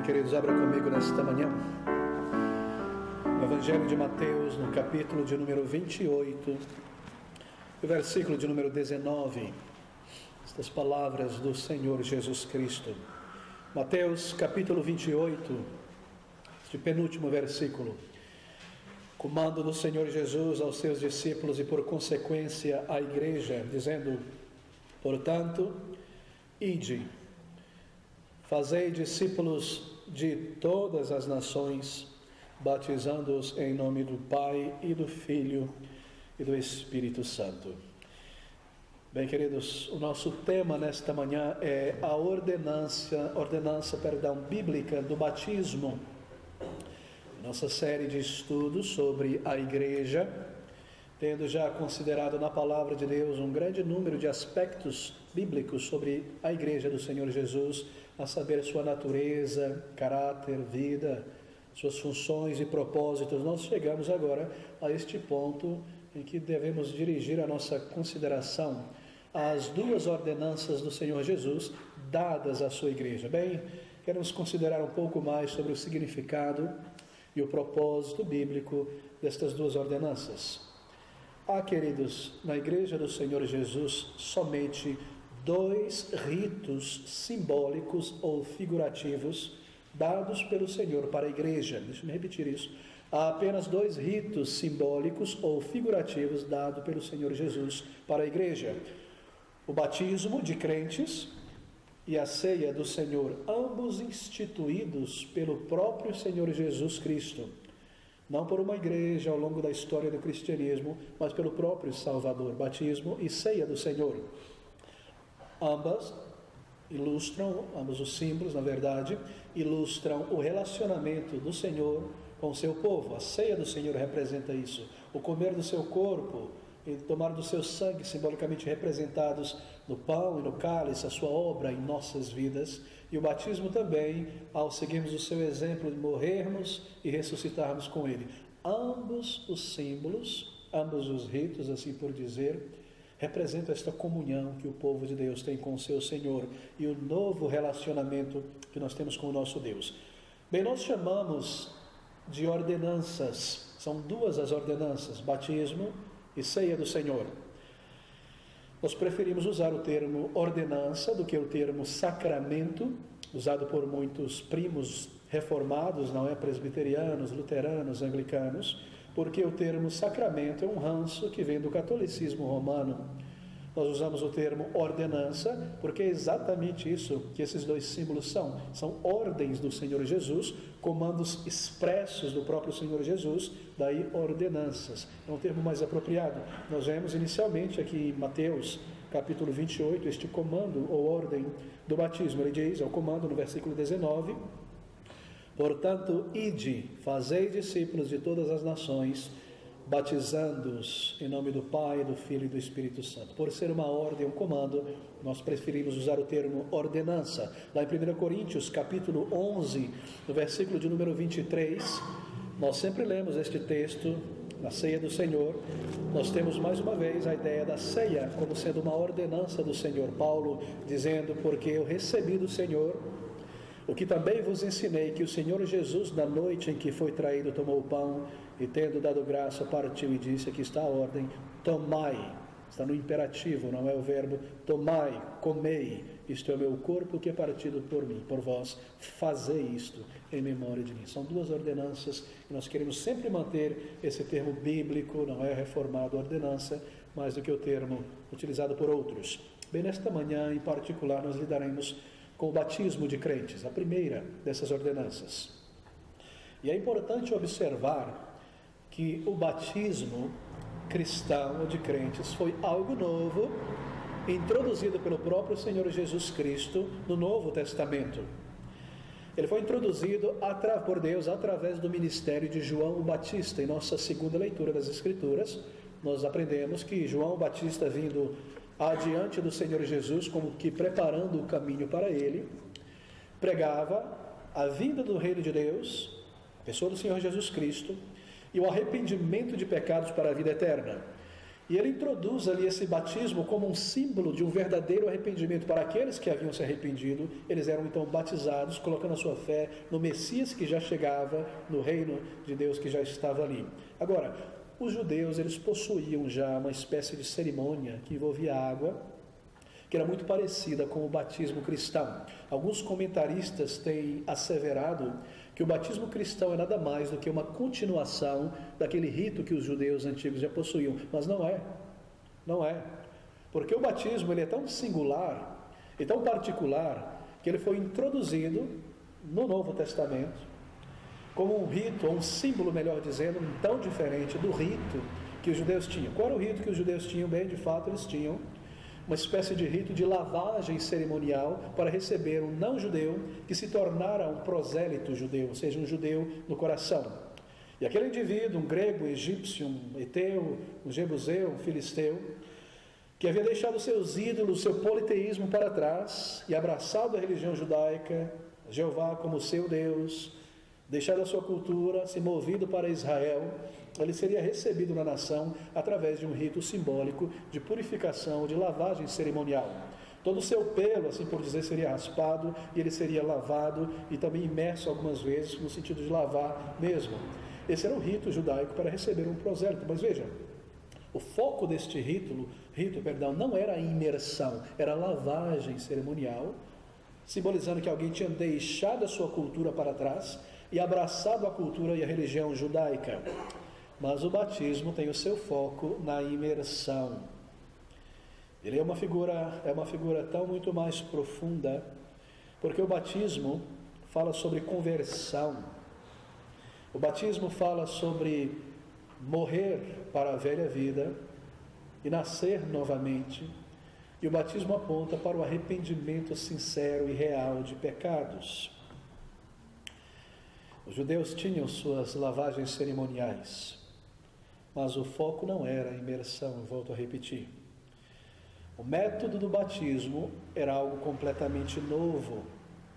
Queridos, abra comigo nesta manhã o Evangelho de Mateus, no capítulo de número 28, o versículo de número 19, estas palavras do Senhor Jesus Cristo. Mateus capítulo 28, este penúltimo versículo. Comando do Senhor Jesus aos seus discípulos e por consequência à igreja, dizendo: portanto, ide, fazei discípulos de todas as nações, batizando-os em nome do Pai e do Filho e do Espírito Santo. Bem, queridos, o nosso tema nesta manhã é a ordenança bíblica do batismo. Nossa série de estudos sobre a igreja, tendo já considerado na palavra de Deus um grande número de aspectos bíblicos sobre a igreja do Senhor Jesus, a saber, sua natureza, caráter, vida, suas funções e propósitos. Nós chegamos agora a este ponto em que devemos dirigir a nossa consideração às duas ordenanças do Senhor Jesus dadas à sua igreja. Bem, queremos considerar um pouco mais sobre o significado e o propósito bíblico destas duas ordenanças. Há, queridos, na igreja do Senhor Jesus somente dois ritos simbólicos ou figurativos dados pelo Senhor para a igreja. Deixa eu repetir isso. Há apenas dois ritos simbólicos ou figurativos dados pelo Senhor Jesus para a igreja: o batismo de crentes e a ceia do Senhor, ambos instituídos pelo próprio Senhor Jesus Cristo. Não por uma igreja ao longo da história do cristianismo, mas pelo próprio Salvador. Batismo e ceia do Senhor. Ambos os símbolos, na verdade, ilustram o relacionamento do Senhor com o seu povo. A ceia do Senhor representa isso. O comer do seu corpo e tomar do seu sangue, simbolicamente representados no pão e no cálice, a sua obra em nossas vidas. E o batismo também, ao seguirmos o seu exemplo de morrermos e ressuscitarmos com ele. Ambos os símbolos, ambos os ritos, assim por dizer, representam esta comunhão que o povo de Deus tem com o seu Senhor e o novo relacionamento que nós temos com o nosso Deus. Bem, nós chamamos de ordenanças, são duas as ordenanças, batismo e ceia do Senhor. Nós preferimos usar o termo ordenança do que o termo sacramento, usado por muitos primos reformados, não é, presbiterianos, luteranos, anglicanos, porque o termo sacramento é um ranço que vem do catolicismo romano. Nós usamos o termo ordenança porque é exatamente isso que esses dois símbolos são ordens do Senhor Jesus, comandos expressos do próprio Senhor Jesus, daí ordenanças, é um termo mais apropriado. Nós vemos inicialmente aqui em Mateus capítulo 28, este comando ou ordem do batismo. Ele diz, é o comando no versículo 19: portanto, ide, fazei discípulos de todas as nações, batizando-os em nome do Pai, do Filho e do Espírito Santo. Por ser uma ordem, um comando, nós preferimos usar o termo ordenança. Lá em 1 Coríntios, capítulo 11, no versículo de número 23, nós sempre lemos este texto, na ceia do Senhor. Nós temos mais uma vez a ideia da ceia como sendo uma ordenança do Senhor. Paulo dizendo: porque eu recebi do Senhor o que também vos ensinei, que o Senhor Jesus, na noite em que foi traído, tomou o pão e, tendo dado graça, partiu e disse: aqui está a ordem, tomai. Está no imperativo, não é o verbo. Tomai, comei, isto é o meu corpo que é partido por mim, por vós, fazei isto em memória de mim. São duas ordenanças e nós queremos sempre manter esse termo bíblico, não é reformado, ordenança, mais do que o termo utilizado por outros. Bem, nesta manhã em particular nós lidaremos com o batismo de crentes, a primeira dessas ordenanças. E é importante observar que o batismo cristão ou de crentes foi algo novo, introduzido pelo próprio Senhor Jesus Cristo no Novo Testamento. Ele foi introduzido por Deus através do ministério de João o Batista. Em nossa segunda leitura das Escrituras, nós aprendemos que João o Batista, vindo adiante do Senhor Jesus, como que preparando o caminho para ele, pregava a vinda do reino de Deus, a pessoa do Senhor Jesus Cristo, e o arrependimento de pecados para a vida eterna. E ele introduz ali esse batismo como um símbolo de um verdadeiro arrependimento para aqueles que haviam se arrependido. Eles eram então batizados, colocando a sua fé no Messias que já chegava, no reino de Deus que já estava ali. Agora, os judeus, eles possuíam já uma espécie de cerimônia que envolvia água, que era muito parecida com o batismo cristão. Alguns comentaristas têm asseverado que o batismo cristão é nada mais do que uma continuação daquele rito que os judeus antigos já possuíam, mas não é, porque o batismo ele é tão singular e tão particular que ele foi introduzido no Novo Testamento como um rito, ou um símbolo, melhor dizendo, tão diferente do rito que os judeus tinham. Qual era o rito que os judeus tinham? Bem, de fato, eles tinham uma espécie de rito de lavagem cerimonial para receber um não-judeu que se tornara um prosélito judeu, ou seja, um judeu no coração. E aquele indivíduo, um grego, um egípcio, um eteu, um jebuseu, um filisteu, que havia deixado seus ídolos, seu politeísmo para trás e abraçado a religião judaica, Jeová como seu Deus, deixado a sua cultura, se movido para Israel, ele seria recebido na nação através de um rito simbólico de purificação, de lavagem cerimonial. Todo o seu pelo, assim por dizer, seria raspado e ele seria lavado e também imerso algumas vezes no sentido de lavar mesmo. Esse era o rito judaico para receber um prosélito. Mas veja, o foco deste rito, não era a imersão, era a lavagem cerimonial, simbolizando que alguém tinha deixado a sua cultura para trás e abraçado a cultura e a religião judaica. Mas o batismo tem o seu foco na imersão. Ele é uma figura tão muito mais profunda, porque o batismo fala sobre conversão. O batismo fala sobre morrer para a velha vida e nascer novamente. E o batismo aponta para o arrependimento sincero e real de pecados. Os judeus tinham suas lavagens cerimoniais, mas o foco não era a imersão, volto a repetir. O método do batismo era algo completamente novo,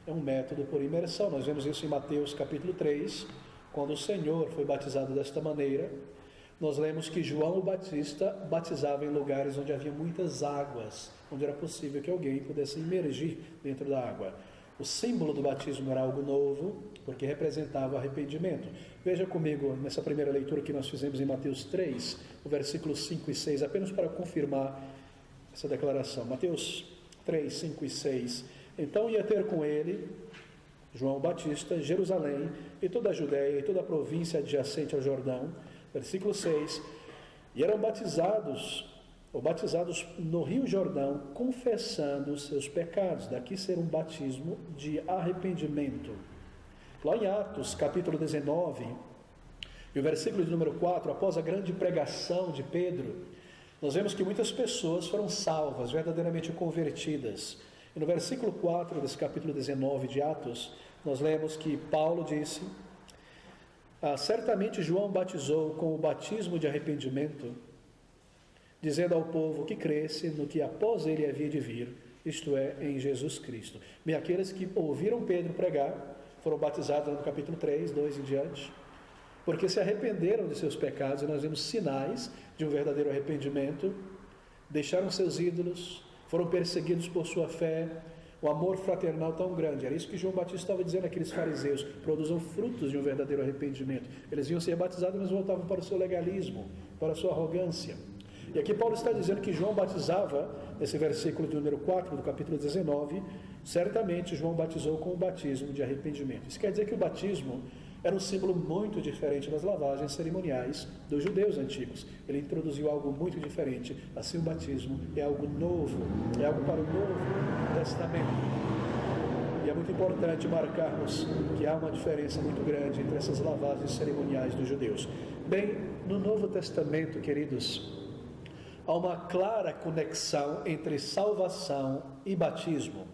é um método por imersão. Nós vemos isso em Mateus capítulo 3, quando o Senhor foi batizado desta maneira. Nós lemos que João o Batista batizava em lugares onde havia muitas águas, onde era possível que alguém pudesse imergir dentro da água. O símbolo do batismo era algo novo, porque representava arrependimento. Veja comigo nessa primeira leitura que nós fizemos em Mateus 3, o versículo 5 e 6, apenas para confirmar essa declaração. Mateus 3, 5 e 6. Então ia ter com ele, João Batista, Jerusalém e toda a Judéia e toda a província adjacente ao Jordão. Versículo 6. E eram batizados no Rio Jordão, confessando os seus pecados. Daqui ser um batismo de arrependimento. Lá em Atos, capítulo 19, e o versículo de número 4, após a grande pregação de Pedro, nós vemos que muitas pessoas foram salvas, verdadeiramente convertidas. E no versículo 4 desse capítulo 19 de Atos, nós lemos que Paulo disse: certamente João batizou com o batismo de arrependimento, dizendo ao povo que cresce no que após ele havia de vir, isto é, em Jesus Cristo. E aqueles que ouviram Pedro pregar foram batizados no capítulo 3, 2 em diante, porque se arrependeram de seus pecados, e nós vemos sinais de um verdadeiro arrependimento, deixaram seus ídolos, foram perseguidos por sua fé, um amor fraternal tão grande. Era isso que João Batista estava dizendo àqueles fariseus: produzam frutos de um verdadeiro arrependimento. Eles iam ser batizados, mas voltavam para o seu legalismo, para a sua arrogância. E aqui Paulo está dizendo que João batizava, nesse versículo de número 4 do capítulo 19, certamente João batizou com o batismo de arrependimento. Isso quer dizer que o batismo era um símbolo muito diferente das lavagens cerimoniais dos judeus antigos. Ele introduziu algo muito diferente. Assim, o batismo é algo novo, é algo para o Novo Testamento. E é muito importante marcarmos que há uma diferença muito grande entre essas lavagens cerimoniais dos judeus. Bem, no Novo Testamento, queridos, há uma clara conexão entre salvação e batismo.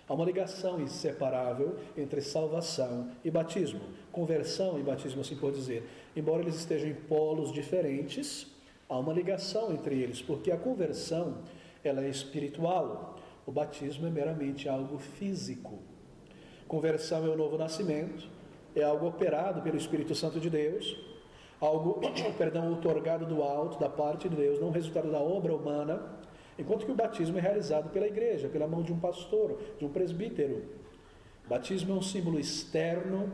Há uma ligação inseparável entre salvação e batismo, conversão e batismo, assim por dizer. Embora eles estejam em polos diferentes, há uma ligação entre eles, porque a conversão, ela é espiritual, o batismo é meramente algo físico. Conversão é o novo nascimento, é algo operado pelo Espírito Santo de Deus. algo, outorgado do alto, da parte de Deus, não resultado da obra humana, enquanto que o batismo é realizado pela igreja, pela mão de um pastor, de um presbítero. Batismo é um símbolo externo,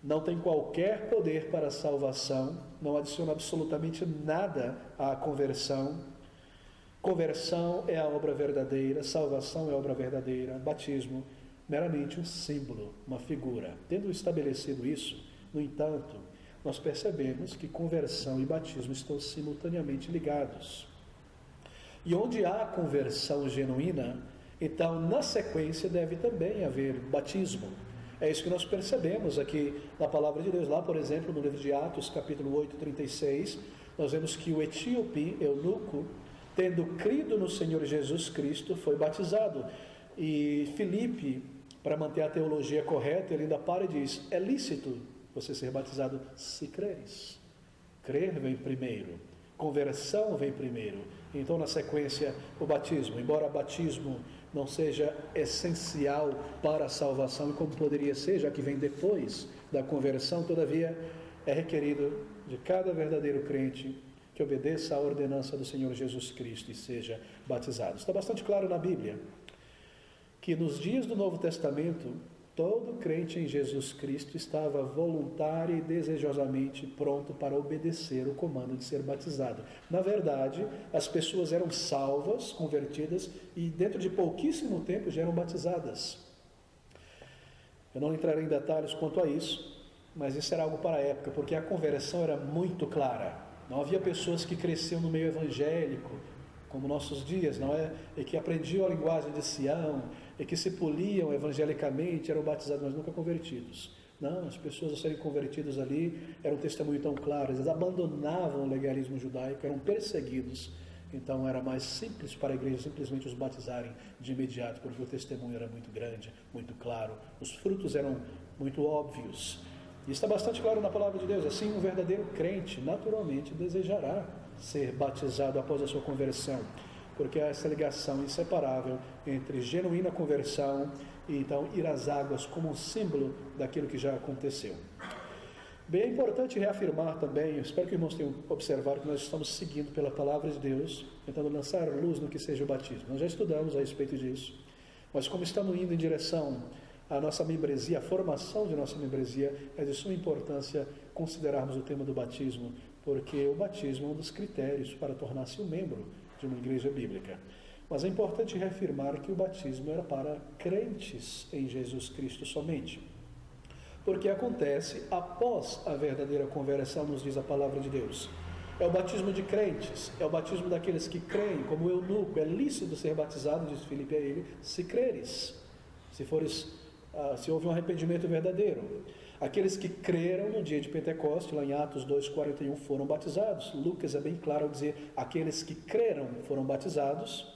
não tem qualquer poder para a salvação, não adiciona absolutamente nada à conversão. Conversão é a obra verdadeira, salvação é a obra verdadeira, batismo meramente um símbolo, uma figura. Tendo estabelecido isso, no entanto, nós percebemos que conversão e batismo estão simultaneamente ligados. E onde há conversão genuína, então na sequência deve também haver batismo. É isso que nós percebemos aqui na palavra de Deus. Lá, por exemplo, no livro de Atos, capítulo 8, 36, nós vemos que o etíope, eunuco, tendo crido no Senhor Jesus Cristo, foi batizado. E Filipe, para manter a teologia correta, ele ainda para e diz: é lícito você ser batizado se creres. Crer vem primeiro, conversão vem primeiro. Então, na sequência, o batismo. Embora o batismo não seja essencial para a salvação, como poderia ser, já que vem depois da conversão, todavia é requerido de cada verdadeiro crente que obedeça à ordenança do Senhor Jesus Cristo e seja batizado. Está bastante claro na Bíblia que nos dias do Novo Testamento, todo crente em Jesus Cristo estava voluntário e desejosamente pronto para obedecer o comando de ser batizado. Na verdade, as pessoas eram salvas, convertidas, e dentro de pouquíssimo tempo já eram batizadas. Eu não entrarei em detalhes quanto a isso, mas isso era algo para a época, porque a conversão era muito clara. Não havia pessoas que cresciam no meio evangélico, como nossos dias, não é? E que aprendiam a linguagem de Sião, e que se poliam evangelicamente, eram batizados, mas nunca convertidos. Não, as pessoas a serem convertidas ali eram um testemunho tão claro, eles abandonavam o legalismo judaico, eram perseguidos, então era mais simples para a igreja simplesmente os batizarem de imediato, porque o testemunho era muito grande, muito claro, os frutos eram muito óbvios. E está bastante claro na palavra de Deus. Assim, um verdadeiro crente naturalmente desejará ser batizado após a sua conversão, porque há essa ligação inseparável entre genuína conversão e então ir às águas como um símbolo daquilo que já aconteceu. Bem, é importante reafirmar também, eu espero que os irmãos tenham observado que nós estamos seguindo pela palavra de Deus, tentando lançar luz no que seja o batismo. Nós já estudamos a respeito disso, mas como estamos indo em direção à nossa membresia, a formação de nossa membresia, é de suma importância considerarmos o tema do batismo, porque o batismo é um dos critérios para tornar-se um membro de uma igreja bíblica. Mas é importante reafirmar que o batismo era para crentes em Jesus Cristo somente, porque acontece após a verdadeira conversão, nos diz a palavra de Deus. É o batismo de crentes, é o batismo daqueles que creem, como o eunuco. É lícito ser batizado, diz Filipe a ele, se creres, se houve um arrependimento verdadeiro. Aqueles que creram no dia de Pentecostes, lá em Atos 2,41, foram batizados. Lucas é bem claro ao dizer, aqueles que creram foram batizados.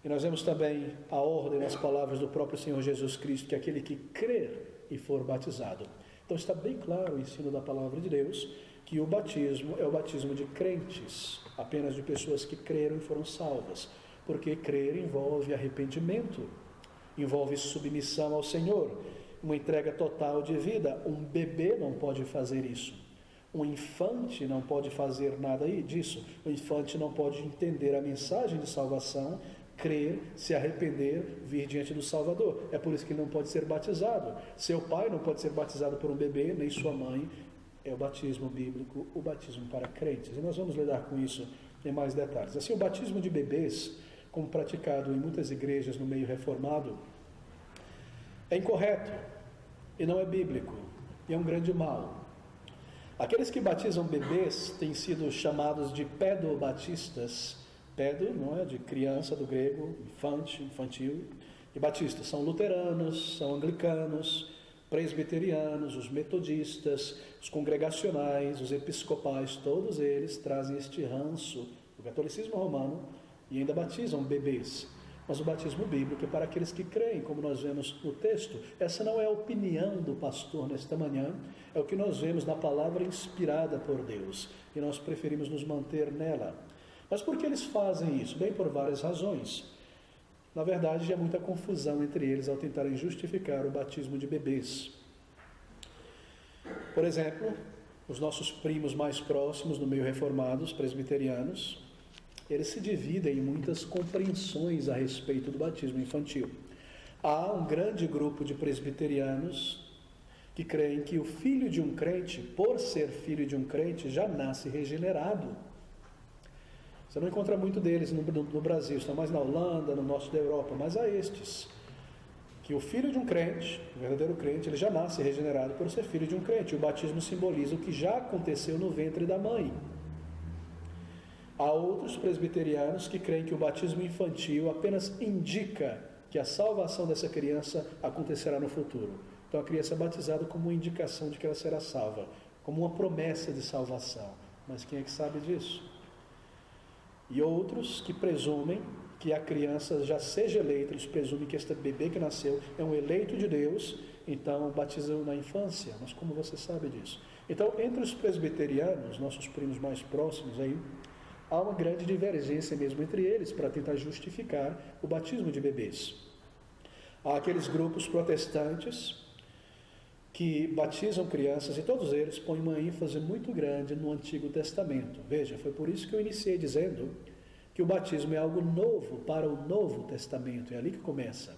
E nós vemos também a ordem nas palavras do próprio Senhor Jesus Cristo, que aquele que crer e for batizado. Então está bem claro o ensino da palavra de Deus, que o batismo é o batismo de crentes, apenas de pessoas que creram e foram salvas, porque crer envolve arrependimento, envolve submissão ao Senhor, uma entrega total de vida. Um bebê não pode fazer isso, um infante não pode fazer nada disso, o infante não pode entender a mensagem de salvação, crer, se arrepender, vir diante do Salvador. É por isso que ele não pode ser batizado. Seu pai não pode ser batizado por um bebê, nem sua mãe. É o batismo bíblico, o batismo para crentes. E nós vamos lidar com isso em mais detalhes. Assim, o batismo de bebês, como praticado em muitas igrejas no meio reformado, é incorreto e não é bíblico, e é um grande mal. Aqueles que batizam bebês têm sido chamados de pedobatistas. Pedo, não é, de criança, do grego, infantil, e batistas. São luteranos, são anglicanos, presbiterianos, os metodistas, os congregacionais, os episcopais, todos eles trazem este ranço do catolicismo romano e ainda batizam bebês. Mas o batismo bíblico é para aqueles que creem, como nós vemos no texto. Essa não é a opinião do pastor nesta manhã, é o que nós vemos na palavra inspirada por Deus, e nós preferimos nos manter nela. Mas por que eles fazem isso? Bem, por várias razões. Na verdade, há muita confusão entre eles ao tentarem justificar o batismo de bebês. Por exemplo, os nossos primos mais próximos no meio reformado, os presbiterianos, eles se dividem em muitas compreensões a respeito do batismo infantil. Há um grande grupo de presbiterianos que creem que o filho de um crente, por ser filho de um crente, já nasce regenerado. Você não encontra muito deles no Brasil, estão mais na Holanda, no norte da Europa, mas há estes, que o filho de um crente, o verdadeiro crente, ele já nasce regenerado por ser filho de um crente. O batismo simboliza o que já aconteceu no ventre da mãe. Há outros presbiterianos que creem que o batismo infantil apenas indica que a salvação dessa criança acontecerá no futuro. Então a criança é batizada como uma indicação de que ela será salva, como uma promessa de salvação. Mas quem é que sabe disso? E outros que presumem que a criança já seja eleita, eles presumem que este bebê que nasceu é um eleito de Deus, então batizam na infância. Mas como você sabe disso? Então, entre os presbiterianos, nossos primos mais próximos aí, há uma grande divergência mesmo entre eles para tentar justificar o batismo de bebês. Há aqueles grupos protestantes que batizam crianças e todos eles põem uma ênfase muito grande no Antigo Testamento. Veja, foi por isso que eu iniciei dizendo que o batismo é algo novo para o Novo Testamento, é ali que começa.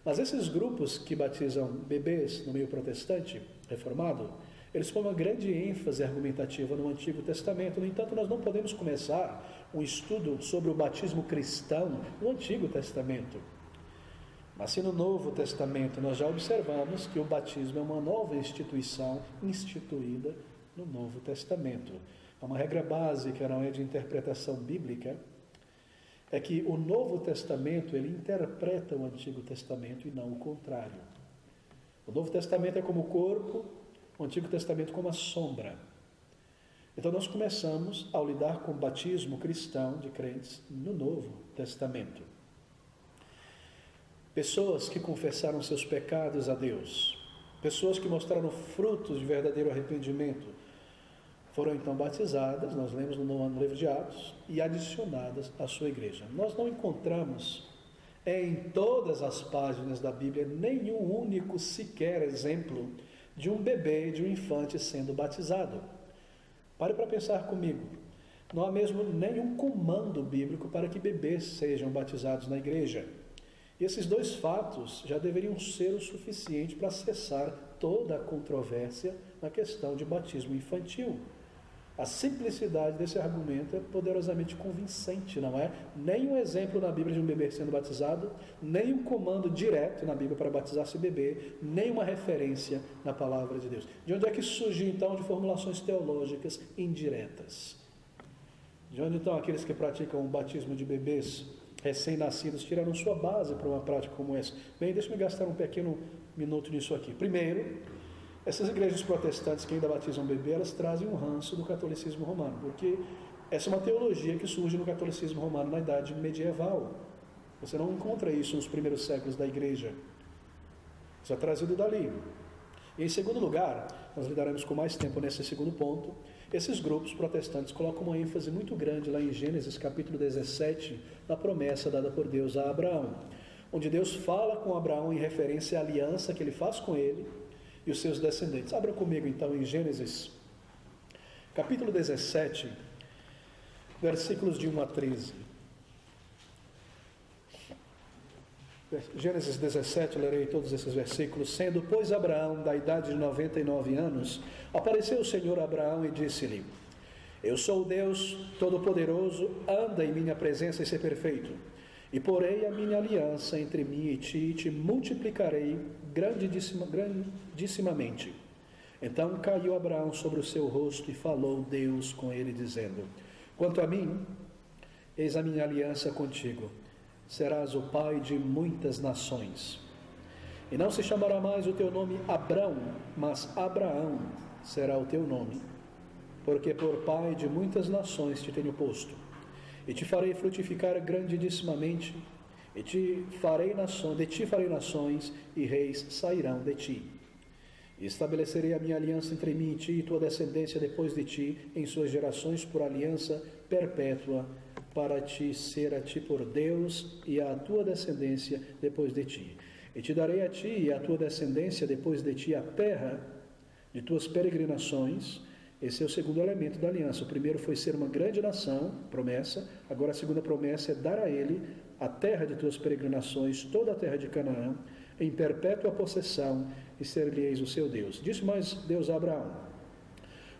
Mas esses grupos que batizam bebês no meio protestante, reformado, eles põem uma grande ênfase argumentativa no Antigo Testamento. No entanto, nós não podemos começar um estudo sobre o batismo cristão no Antigo Testamento. Mas se no Novo Testamento nós já observamos que o batismo é uma nova instituição instituída no Novo Testamento. É uma regra básica, não é, de interpretação bíblica, é que o Novo Testamento, ele interpreta o Antigo Testamento e não o contrário. O Novo Testamento é como o corpo, o Antigo Testamento como a sombra. Então nós começamos ao lidar com o batismo cristão de crentes no Novo Testamento. Pessoas que confessaram seus pecados a Deus, pessoas que mostraram frutos de verdadeiro arrependimento, foram então batizadas, nós lemos no livro de Atos, e adicionadas à sua igreja. Nós não encontramos em todas as páginas da Bíblia nenhum único sequer exemplo de um bebê, de um infante sendo batizado. Pare para pensar comigo. Não há mesmo nenhum comando bíblico para que bebês sejam batizados na igreja. E esses dois fatos já deveriam ser o suficiente para cessar toda a controvérsia na questão de batismo infantil. A simplicidade desse argumento é poderosamente convincente, não é? Nenhum exemplo na Bíblia de um bebê sendo batizado, nem um comando direto na Bíblia para batizar esse bebê, nem uma referência na palavra de Deus. De onde é que surgiu então de formulações teológicas indiretas? De onde então aqueles que praticam o batismo de bebês recém-nascidos tiraram sua base para uma prática como essa? Bem, deixa-me gastar um pequeno minuto nisso aqui. Primeiro, essas igrejas protestantes que ainda batizam bebê, elas trazem um ranço do catolicismo romano, porque essa é uma teologia que surge no catolicismo romano na idade medieval. Você não encontra isso nos primeiros séculos da igreja. Isso é trazido dali. E em segundo lugar, nós lidaremos com mais tempo nesse segundo ponto, esses grupos protestantes colocam uma ênfase muito grande lá em Gênesis capítulo 17, na promessa dada por Deus a Abraão, onde Deus fala com Abraão em referência à aliança que ele faz com ele e os seus descendentes. Abra comigo então em Gênesis, capítulo 17, versículos de 1 a 13. Gênesis 17, lerei todos esses versículos. Sendo, pois, Abraão da idade de 99 anos, apareceu o Senhor a Abraão e disse-lhe: Eu sou o Deus Todo-Poderoso, anda em minha presença e ser perfeito. E porei a minha aliança entre mim e te multiplicarei grandissimamente. Então caiu Abraão sobre o seu rosto e falou Deus com ele, dizendo: Quanto a mim, eis a minha aliança contigo. Serás o pai de muitas nações. E não se chamará mais o teu nome Abrão, mas Abraão será o teu nome, porque por pai de muitas nações te tenho posto. E te farei frutificar grandissimamente, e de ti farei nações, e reis sairão de ti. E estabelecerei a minha aliança entre mim e ti e tua descendência depois de ti, em suas gerações, por aliança perpétua, para te ser a ti por Deus e à tua descendência depois de ti. E te darei a ti e à tua descendência depois de ti a terra de tuas peregrinações. Esse é o segundo elemento da aliança. O primeiro foi ser uma grande nação, promessa. Agora a segunda promessa é dar a ele a terra de tuas peregrinações, toda a terra de Canaã, em perpétua possessão, e ser-lhe-eis o seu Deus. Disse mais Deus a Abraão: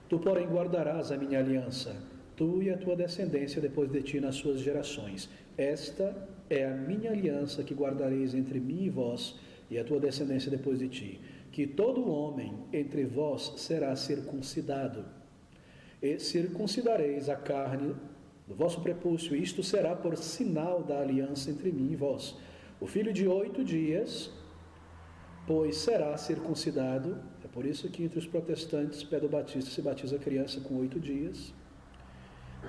tu, porém, guardarás a minha aliança, tu e a tua descendência depois de ti nas suas gerações. Esta é a minha aliança que guardareis entre mim e vós e a tua descendência depois de ti, que todo homem entre vós será circuncidado, e circuncidareis a carne do vosso prepúcio, e isto será por sinal da aliança entre mim e vós. O filho de 8 dias, pois será circuncidado. É por isso que entre os protestantes, pedobatistas, se batiza a criança com 8 dias.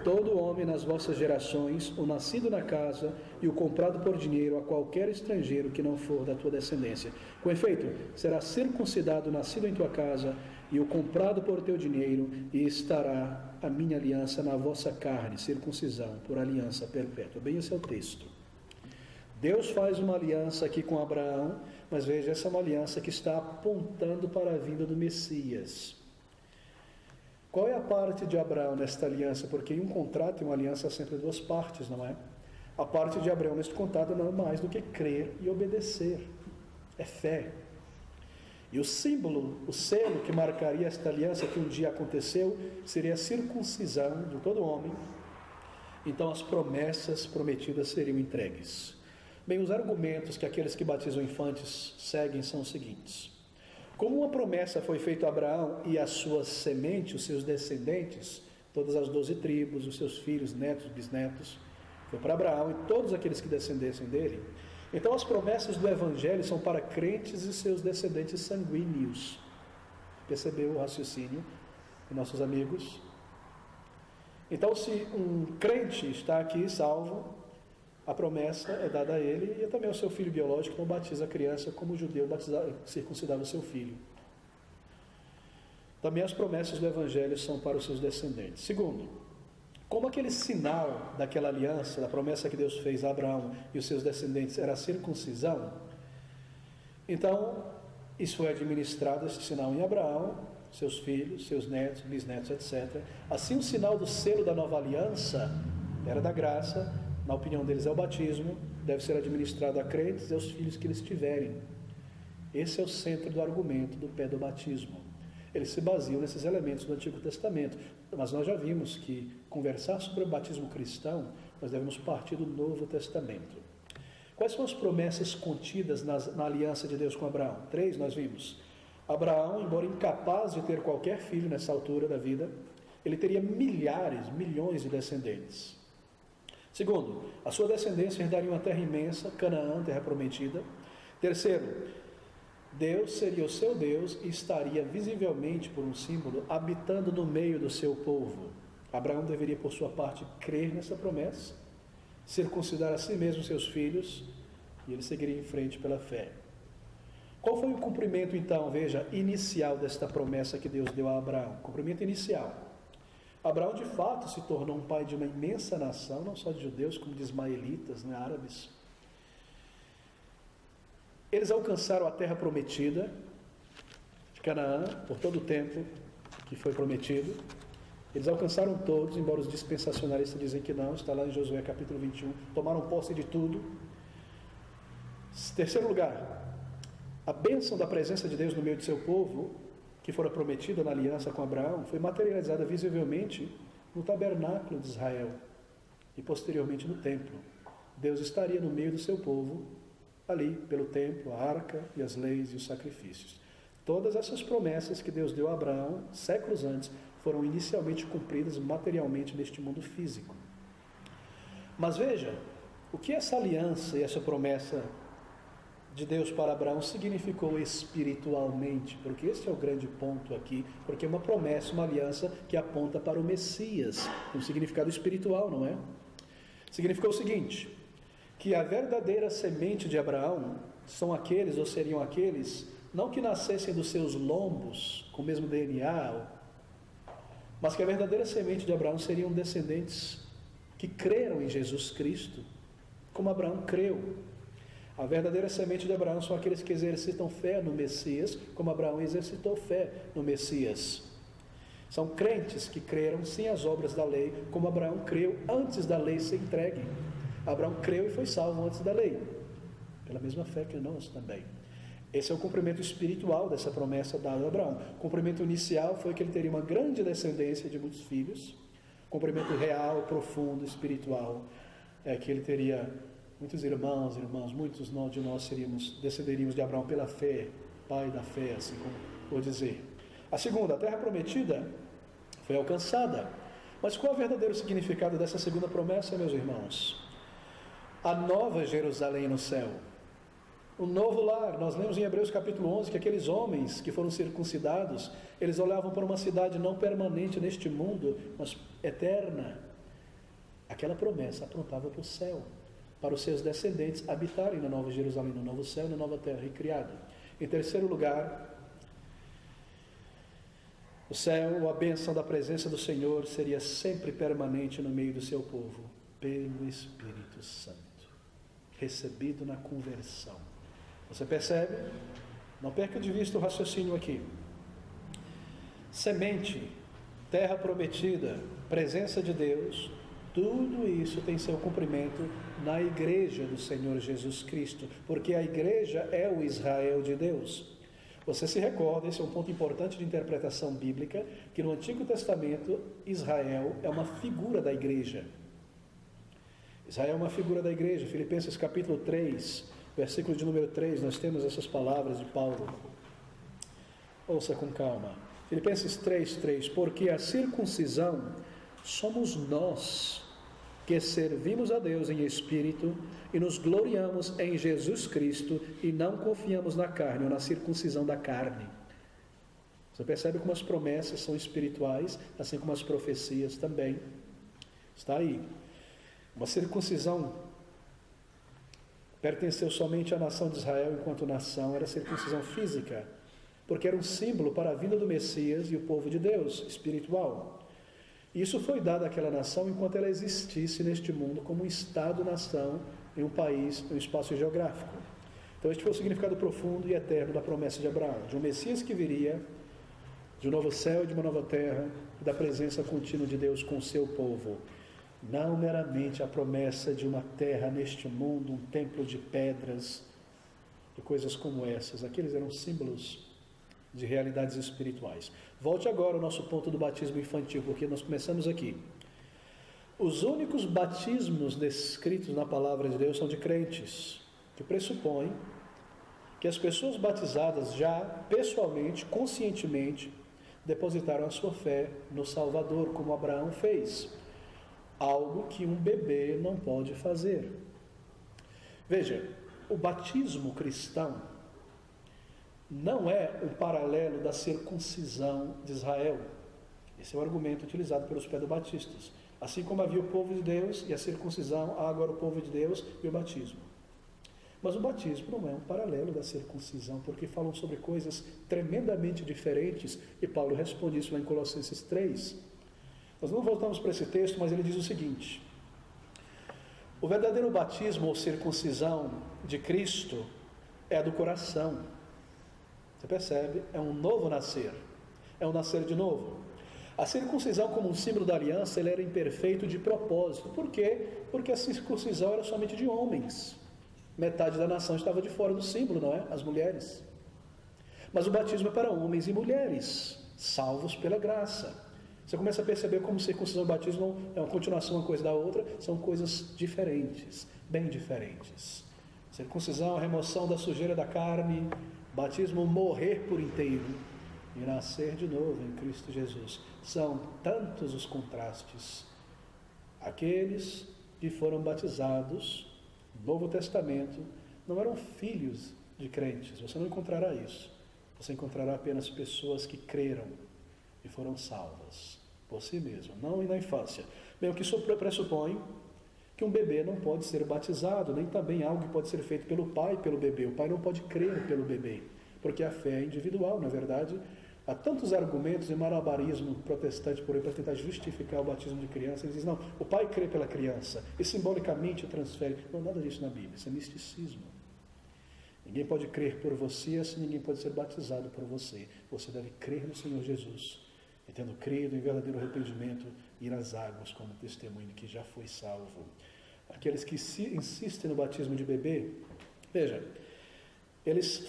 Todo homem nas vossas gerações, o nascido na casa e o comprado por dinheiro a qualquer estrangeiro que não for da tua descendência. Com efeito, será circuncidado o nascido em tua casa e o comprado por teu dinheiro, e estará a minha aliança na vossa carne, circuncisão, por aliança perpétua. Bem, esse é o texto. Deus faz uma aliança aqui com Abraão, mas veja, essa é uma aliança que está apontando para a vinda do Messias. Qual é a parte de Abraão nesta aliança? Porque em um contrato e uma aliança há sempre duas partes, não é? A parte de Abraão neste contrato não é mais do que crer e obedecer. É fé. E o símbolo, o selo que marcaria esta aliança que um dia aconteceu, seria a circuncisão de todo homem. Então as promessas prometidas seriam entregues. Bem, os argumentos que aqueles que batizam infantes seguem são os seguintes: como uma promessa foi feita a Abraão e a sua semente, os seus descendentes, todas as 12 tribos, os seus filhos, netos, bisnetos, foi para Abraão e todos aqueles que descendessem dele. Então as promessas do Evangelho são para crentes e seus descendentes sanguíneos. Percebeu o raciocínio de nossos amigos? Então, se um crente está aqui salvo, a promessa é dada a ele e também ao seu filho biológico. Não batiza a criança como o judeu circuncidava o seu filho. Também as promessas do Evangelho são para os seus descendentes. Segundo, como aquele sinal daquela aliança, da promessa que Deus fez a Abraão e os seus descendentes era a circuncisão, então isso foi administrado, esse sinal, em Abraão, seus filhos, seus netos, bisnetos, etc. Assim, o sinal do selo da nova aliança era da graça. Na opinião deles é o batismo, deve ser administrado a crentes e aos filhos que eles tiverem. Esse é o centro do argumento do pedobatismo. Eles se baseiam nesses elementos do Antigo Testamento, mas nós já vimos que conversar sobre o batismo cristão, nós devemos partir do Novo Testamento. Quais são as promessas contidas na aliança de Deus com Abraão? 3 nós vimos. Abraão, embora incapaz de ter qualquer filho nessa altura da vida, ele teria milhões de descendentes. Segundo, a sua descendência herdaria uma terra imensa, Canaã, terra prometida. Terceiro, Deus seria o seu Deus e estaria visivelmente, por um símbolo, habitando no meio do seu povo. Abraão deveria, por sua parte, crer nessa promessa, circuncidar a si mesmo seus filhos, e ele seguiria em frente pela fé. Qual foi o cumprimento, então, veja, inicial desta promessa que Deus deu a Abraão? Cumprimento inicial. Abraão, de fato, se tornou um pai de uma imensa nação, não só de judeus, como de ismaelitas, árabes. Eles alcançaram a terra prometida de Canaã, por todo o tempo que foi prometido. Eles alcançaram todos, embora os dispensacionalistas dizem que não, está lá em Josué capítulo 21, tomaram posse de tudo. Terceiro lugar, a bênção da presença de Deus no meio do seu povo, que fora prometida na aliança com Abraão, foi materializada visivelmente no tabernáculo de Israel e posteriormente no templo. Deus estaria no meio do seu povo, ali pelo templo, a arca e as leis e os sacrifícios. Todas essas promessas que Deus deu a Abraão, séculos antes, foram inicialmente cumpridas materialmente neste mundo físico. Mas veja, o que essa aliança e essa promessa de Deus para Abraão significou espiritualmente, porque esse é o grande ponto aqui, porque é uma promessa, uma aliança que aponta para o Messias, tem um significado espiritual, não é? Significou o seguinte, que a verdadeira semente de Abraão são aqueles, ou seriam aqueles, não que nascessem dos seus lombos, com o mesmo DNA, mas que a verdadeira semente de Abraão seriam descendentes que creram em Jesus Cristo, como Abraão creu. A verdadeira semente de Abraão são aqueles que exercitam fé no Messias, como Abraão exercitou fé no Messias. São crentes que creram sem as obras da lei, como Abraão creu antes da lei ser entregue. Abraão creu e foi salvo antes da lei, pela mesma fé que nós também. Esse é o cumprimento espiritual dessa promessa dada a Abraão. O cumprimento inicial foi que ele teria uma grande descendência de muitos filhos. O cumprimento real, profundo, espiritual, é que ele teria muitos irmãos, muitos de nós descenderíamos de Abraão pela fé, pai da fé, assim como vou dizer. A segunda, a terra prometida, foi alcançada. Mas qual é o verdadeiro significado dessa segunda promessa, meus irmãos? A nova Jerusalém no céu, o novo lar. Nós lemos em Hebreus capítulo 11 que aqueles homens que foram circuncidados, eles olhavam para uma cidade não permanente neste mundo, mas eterna. Aquela promessa apontava para o céu, para os seus descendentes habitarem na nova Jerusalém, no novo céu e na nova terra recriada. Em terceiro lugar, o céu, a bênção da presença do Senhor seria sempre permanente no meio do seu povo, pelo Espírito Santo, recebido na conversão. Você percebe? Não perca de vista o raciocínio aqui. Semente, terra prometida, presença de Deus, tudo isso tem seu cumprimento na igreja do Senhor Jesus Cristo, porque a igreja é o Israel de Deus. Você se recorda, esse é um ponto importante de interpretação bíblica, que no Antigo Testamento, Israel é uma figura da igreja. Israel é uma figura da igreja. Filipenses capítulo 3, versículo de número 3, nós temos essas palavras de Paulo. Ouça com calma. Filipenses 3, porque a circuncisão somos nós, que servimos a Deus em espírito e nos gloriamos em Jesus Cristo e não confiamos na carne ou na circuncisão da carne. Você percebe como as promessas são espirituais, assim como as profecias também. Está aí. Uma circuncisão pertenceu somente à nação de Israel enquanto nação, era circuncisão física, porque era um símbolo para a vinda do Messias e o povo de Deus, espiritual. Isso foi dado àquela nação enquanto ela existisse neste mundo como um Estado-nação em um país, em um espaço geográfico. Então este foi o significado profundo e eterno da promessa de Abraão, de um Messias que viria, de um novo céu e de uma nova terra, e da presença contínua de Deus com o seu povo. Não meramente a promessa de uma terra neste mundo, um templo de pedras e coisas como essas. Aqueles eram símbolos de realidades espirituais. Volte agora ao nosso ponto do batismo infantil, porque nós começamos aqui. Os únicos batismos descritos na palavra de Deus são de crentes, que pressupõem que as pessoas batizadas já pessoalmente, conscientemente, depositaram a sua fé no Salvador, como Abraão fez. Algo que um bebê não pode fazer. Veja, o batismo cristão não é um paralelo da circuncisão de Israel. Esse é o argumento utilizado pelos pedobatistas. Assim como havia o povo de Deus e a circuncisão, há agora o povo de Deus e o batismo. Mas o batismo não é um paralelo da circuncisão, porque falam sobre coisas tremendamente diferentes, e Paulo responde isso lá em Colossenses 3. Nós não voltamos para esse texto, mas ele diz o seguinte: o verdadeiro batismo ou circuncisão de Cristo é a do coração. Você percebe? É um novo nascer, é um nascer de novo. A circuncisão, como um símbolo da aliança, ele era imperfeito de propósito. Por quê? Porque a circuncisão era somente de homens. Metade da nação estava de fora do símbolo, não é? As mulheres. Mas o batismo é para homens e mulheres, salvos pela graça. Você começa a perceber como circuncisão e batismo é uma continuação uma coisa da outra, são coisas diferentes, bem diferentes. Circuncisão, a remoção da sujeira da carne, batismo, morrer por inteiro e nascer de novo em Cristo Jesus. São tantos os contrastes. Aqueles que foram batizados no Novo Testamento não eram filhos de crentes, você não encontrará isso. Você encontrará apenas pessoas que creram e foram salvas por si mesmo, não na infância. Bem, o que isso pressupõe que um bebê não pode ser batizado, nem também algo que pode ser feito pelo pai e pelo bebê. O pai não pode crer pelo bebê, porque a fé é individual. Na verdade, há tantos argumentos de malabarismo protestante por aí para tentar justificar o batismo de criança. Eles dizem, não, o pai crê pela criança e simbolicamente transfere. Não, nada disso na Bíblia, isso é misticismo. Ninguém pode crer por você, assim ninguém pode ser batizado por você. Você deve crer no Senhor Jesus, e tendo crido em verdadeiro arrependimento, ir às águas como testemunho de que já foi salvo. Aqueles que insistem no batismo de bebê, veja, eles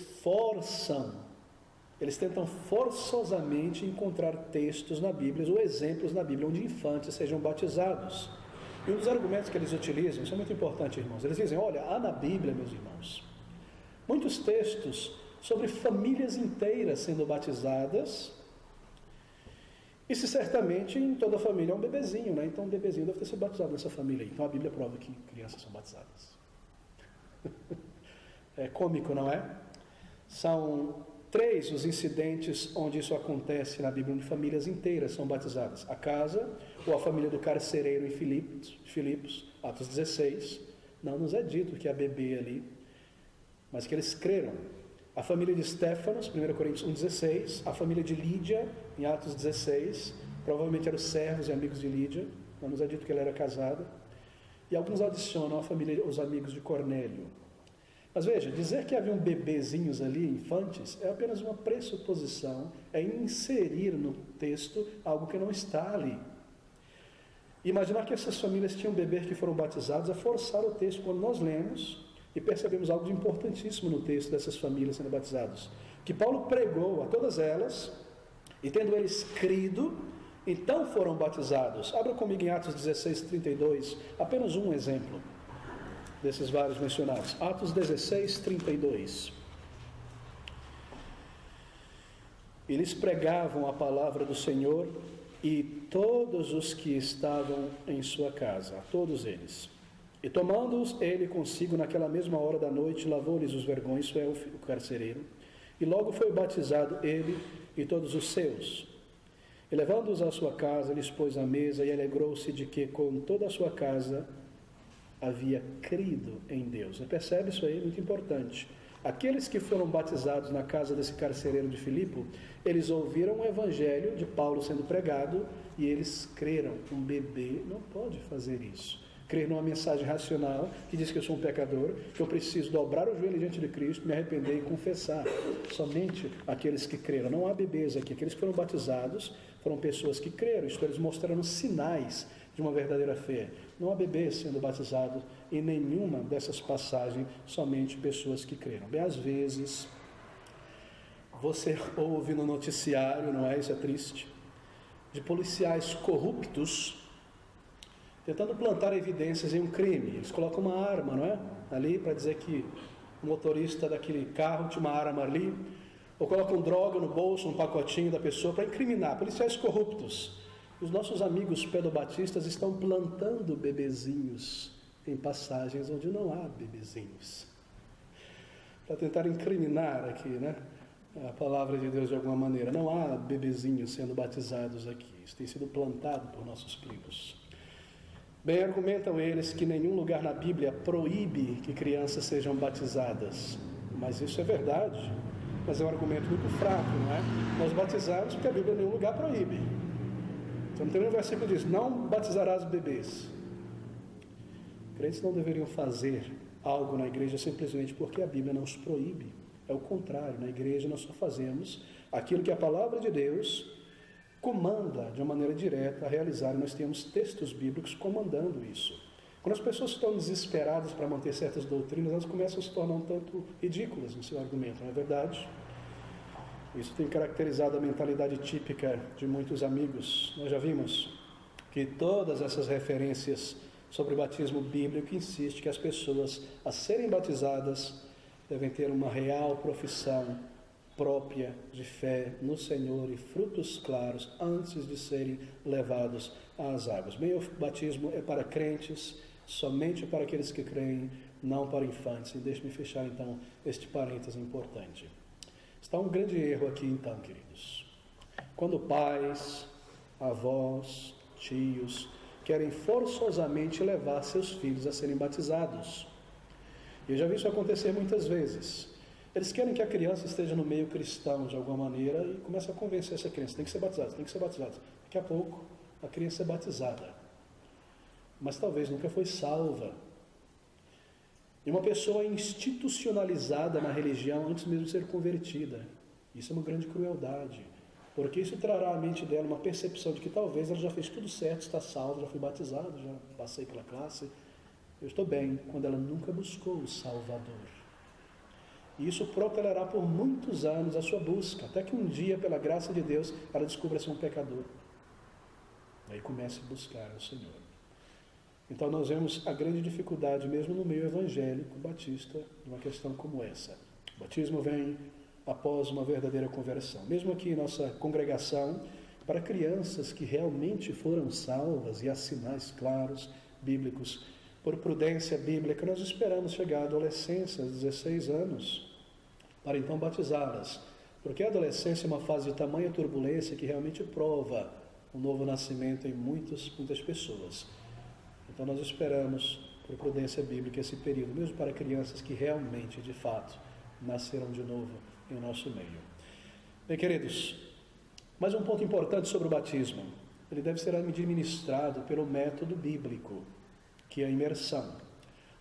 tentam forçosamente encontrar textos na Bíblia ou exemplos na Bíblia onde infantes sejam batizados. E um dos argumentos que eles utilizam, isso é muito importante, irmãos, eles dizem, olha, há na Bíblia, meus irmãos, muitos textos sobre famílias inteiras sendo batizadas, e se certamente em toda família é um bebezinho, né? Então um bebezinho deve ter sido batizado nessa família aí. Então a Bíblia prova que crianças são batizadas. É cômico, não é? São 3 os incidentes onde isso acontece na Bíblia, onde famílias inteiras são batizadas. A casa, ou a família do carcereiro em Filipos, Atos 16. Não nos é dito que há bebê ali, mas que eles creram. A família de Estéfanos, 1 Coríntios 1,16. A família de Lídia, em Atos 16. Provavelmente eram servos e amigos de Lídia. Não nos é dito que ela era casada. E alguns adicionam a família, os amigos de Cornélio. Mas veja, dizer que haviam bebezinhos ali, infantes, é apenas uma pressuposição, é inserir no texto algo que não está ali. Imaginar que essas famílias tinham bebês que foram batizados é forçar o texto. Quando nós lemos e percebemos algo de importantíssimo no texto dessas famílias sendo batizadas, que Paulo pregou a todas elas, e tendo eles crido, então foram batizados. Abra comigo em Atos 16, 32, apenas um exemplo desses vários mencionados. Atos 16, 32. Eles pregavam a palavra do Senhor, e todos os que estavam em sua casa, todos eles. E tomando-os ele consigo naquela mesma hora da noite, lavou-lhes os vergões, isso é o carcereiro, e logo foi batizado ele e todos os seus. E levando-os à sua casa, lhes pôs à mesa, e alegrou-se de que com toda a sua casa havia crido em Deus. Você percebe isso aí? Muito importante. Aqueles que foram batizados na casa desse carcereiro de Filipe, eles ouviram o evangelho de Paulo sendo pregado e eles creram. Um bebê não pode fazer isso. Crer numa mensagem racional que diz que eu sou um pecador, que eu preciso dobrar o joelho diante de Cristo, me arrepender e confessar. Somente aqueles que creram. Não há bebês aqui. Aqueles que foram batizados foram pessoas que creram. Isto, eles mostraram sinais de uma verdadeira fé. Não há bebês sendo batizados em nenhuma dessas passagens, somente pessoas que creram. Bem, às vezes, você ouve no noticiário, não é? Isso é triste, de policiais corruptos tentando plantar evidências em um crime. Eles colocam uma arma, não é? Ali para dizer que o motorista daquele carro tinha uma arma ali, ou colocam droga no bolso, um pacotinho da pessoa para incriminar. Policiais corruptos. Os nossos amigos pedobatistas estão plantando bebezinhos em passagens onde não há bebezinhos, para tentar incriminar aqui, né, a palavra de Deus de alguma maneira. Não há bebezinhos sendo batizados aqui. Isso tem sido plantado por nossos primos. Bem, argumentam eles que nenhum lugar na Bíblia proíbe que crianças sejam batizadas. Mas isso é verdade, mas é um argumento muito fraco, não é? Nós batizamos porque a Bíblia em nenhum lugar proíbe. Então não tem nenhum versículo que diz, não batizarás bebês. Crentes não deveriam fazer algo na igreja simplesmente porque a Bíblia não os proíbe. É o contrário, na igreja nós só fazemos aquilo que a palavra de Deus comanda de uma maneira direta a realizar. Nós temos textos bíblicos comandando isso. Quando as pessoas estão desesperadas para manter certas doutrinas, elas começam a se tornar um tanto ridículas no seu argumento, não é verdade? Isso tem caracterizado a mentalidade típica de muitos amigos. Nós já vimos que todas essas referências sobre o batismo bíblico insistem que as pessoas, a serem batizadas, devem ter uma real profissão própria de fé no Senhor e frutos claros antes de serem levados às águas. Bem, o batismo é para crentes, somente para aqueles que creem, não para infantes. E deixe-me fechar então este parêntese importante. Está um grande erro aqui então, queridos. Quando pais, avós, tios querem forçosamente levar seus filhos a serem batizados. Eu já vi isso acontecer muitas vezes. Eles querem que a criança esteja no meio cristão de alguma maneira e começam a convencer essa criança, tem que ser batizada, tem que ser batizada. Daqui a pouco a criança é batizada, mas talvez nunca foi salva. E uma pessoa institucionalizada na religião antes mesmo de ser convertida. Isso é uma grande crueldade, porque isso trará à mente dela uma percepção de que talvez ela já fez tudo certo, está salva, já fui batizado, já passei pela classe, eu estou bem, quando ela nunca buscou o Salvador. E isso protelará por muitos anos a sua busca, até que um dia, pela graça de Deus, ela descubra ser um pecador. Aí comece a buscar o Senhor. Então nós vemos a grande dificuldade, mesmo no meio evangélico batista, de uma questão como essa. O batismo vem após uma verdadeira conversão. Mesmo aqui em nossa congregação, para crianças que realmente foram salvas, e há sinais claros, bíblicos, por prudência bíblica, nós esperamos chegar à adolescência, aos 16 anos, para então batizá-las. Porque a adolescência é uma fase de tamanha turbulência que realmente prova o novo nascimento em muitas pessoas. Então nós esperamos, por prudência bíblica, esse período, mesmo para crianças que realmente, de fato, nasceram de novo em nosso meio. Bem, queridos, mais um ponto importante sobre o batismo. Ele deve ser administrado pelo método bíblico, que é a imersão.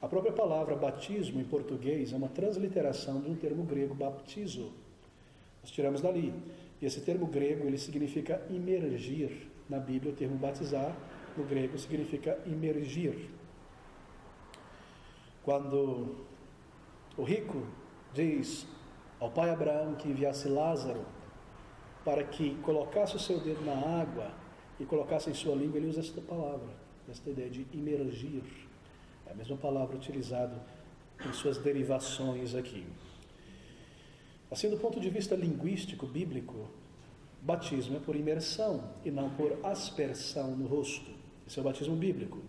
A própria palavra batismo, em português, é uma transliteração de um termo grego, baptizo. Nós tiramos dali. E esse termo grego, ele significa imergir. Na Bíblia, o termo batizar, no grego, significa imergir. Quando o rico diz ao pai Abraão que enviasse Lázaro para que colocasse o seu dedo na água e colocasse em sua língua, ele usa esta palavra, esta ideia de imergir. É a mesma palavra utilizada em suas derivações aqui. Assim, do ponto de vista linguístico, bíblico, batismo é por imersão e não por aspersão no rosto. Esse é o batismo bíblico.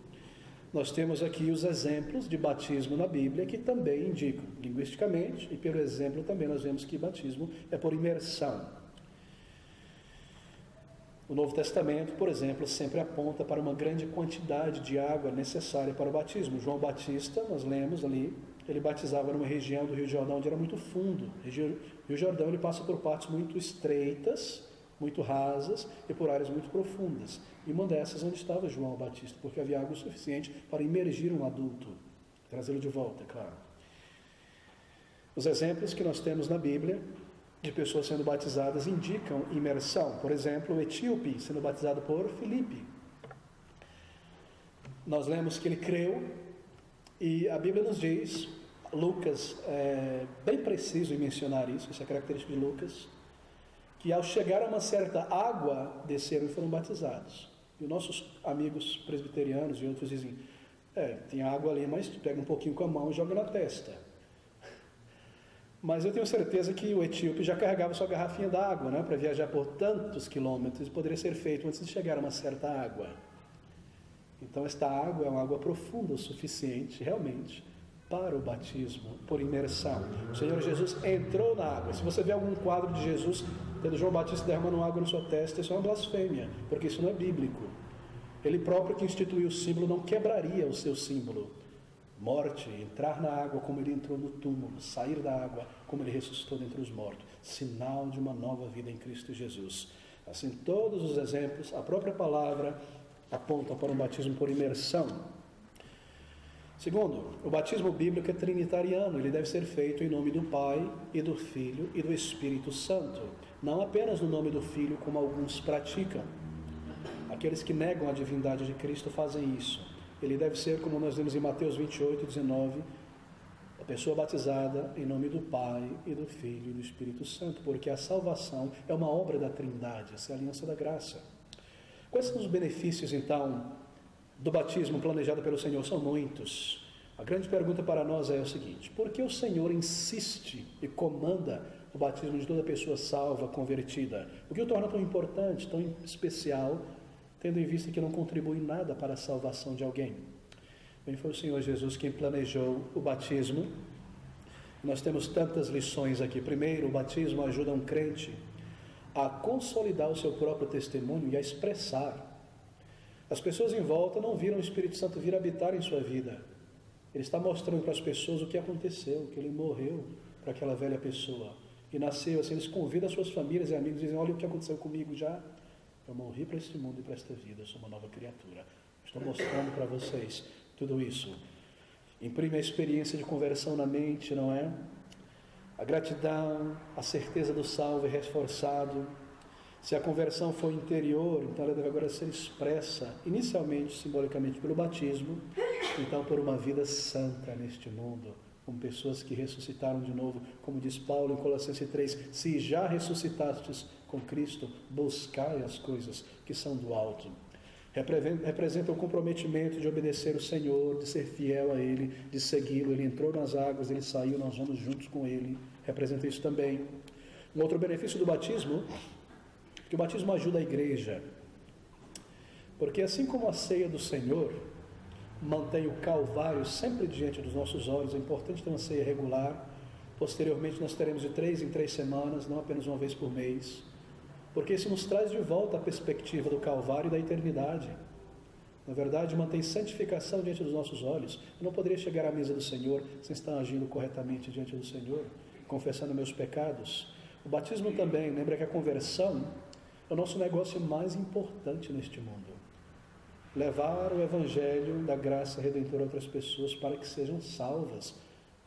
Nós temos aqui os exemplos de batismo na Bíblia que também indicam, linguisticamente, e pelo exemplo também nós vemos que batismo é por imersão. O Novo Testamento, por exemplo, sempre aponta para uma grande quantidade de água necessária para o batismo. João Batista, nós lemos ali, ele batizava numa região do Rio Jordão onde era muito fundo. O Rio Jordão ele passa por partes muito estreitas, muito rasas e por áreas muito profundas. E uma dessas onde estava João Batista, porque havia água suficiente para imergir um adulto, trazê-lo de volta, é claro. Os exemplos que nós temos na Bíblia de pessoas sendo batizadas indicam imersão. Por exemplo, o etíope sendo batizado por Filipe. Nós lemos que ele creu e a Bíblia nos diz, Lucas é bem preciso em mencionar isso, essa é a característica de Lucas, que ao chegar a uma certa água, desceram e foram batizados. E os nossos amigos presbiterianos e outros dizem, tem água ali, mas pega um pouquinho com a mão e joga na testa. Mas eu tenho certeza que o etíope já carregava sua garrafinha d'água, né, para viajar por tantos quilômetros, e poderia ser feito antes de chegar a uma certa água. Então esta água é uma água profunda o suficiente, realmente, para o batismo por imersão. O Senhor Jesus entrou na água. Se você vê algum quadro de Jesus tendo João Batista derramando água na sua testa, isso é uma blasfêmia, porque isso não é bíblico. Ele próprio que instituiu o símbolo não quebraria o seu símbolo. Morte, entrar na água como ele entrou no túmulo, sair da água como ele ressuscitou dentre os mortos, sinal de uma nova vida em Cristo Jesus. Assim, todos os exemplos, a própria palavra apontam para um batismo por imersão. Segundo, o batismo bíblico é trinitariano, ele deve ser feito em nome do Pai e do Filho e do Espírito Santo, não apenas no nome do Filho, como alguns praticam. Aqueles que negam a divindade de Cristo fazem isso. Ele deve ser, como nós vemos em Mateus 28, 19, a pessoa batizada em nome do Pai e do Filho e do Espírito Santo, porque a salvação é uma obra da Trindade, essa é a aliança da graça. Quais são os benefícios, então, do batismo planejado pelo Senhor? São muitos. A grande pergunta para nós é o seguinte: por que o Senhor insiste e comanda o batismo de toda pessoa salva, convertida? O que o torna tão importante, tão especial, tendo em vista que não contribui nada para a salvação de alguém? Bem, foi o Senhor Jesus quem planejou o batismo. Nós temos tantas lições aqui. Primeiro, o batismo ajuda um crente a consolidar o seu próprio testemunho e a expressar. As pessoas em volta não viram o Espírito Santo vir habitar em sua vida. Ele está mostrando para as pessoas o que aconteceu, que ele morreu para aquela velha pessoa e nasceu. Assim, eles convidam as suas famílias e amigos e dizem: olha o que aconteceu comigo já. Eu morri para este mundo e para esta vida, eu sou uma nova criatura. Estou mostrando para vocês tudo isso. Imprime a experiência de conversão na mente, não é? A gratidão, a certeza do salvo é reforçado. Se a conversão for interior, então ela deve agora ser expressa, inicialmente, simbolicamente, pelo batismo, então por uma vida santa neste mundo, com pessoas que ressuscitaram de novo, como diz Paulo em Colossenses 3, se já ressuscitastes com Cristo, buscai as coisas que são do alto. Representa o comprometimento de obedecer o Senhor, de ser fiel a Ele, de segui-lo. Ele entrou nas águas, Ele saiu, nós vamos juntos com Ele. Representa isso também. Um outro benefício do batismo, que o batismo ajuda a igreja. Porque assim como a ceia do Senhor mantém o Calvário sempre diante dos nossos olhos, é importante ter uma ceia regular. Posteriormente nós teremos de 3 em 3 semanas, não apenas uma vez por mês. Porque isso nos traz de volta a perspectiva do Calvário e da eternidade. Na verdade, mantém santificação diante dos nossos olhos. Eu não poderia chegar à mesa do Senhor sem estar agindo corretamente diante do Senhor, confessando meus pecados. O batismo também, lembra que a conversão é o nosso negócio mais importante neste mundo. Levar o Evangelho da graça redentora a outras pessoas para que sejam salvas.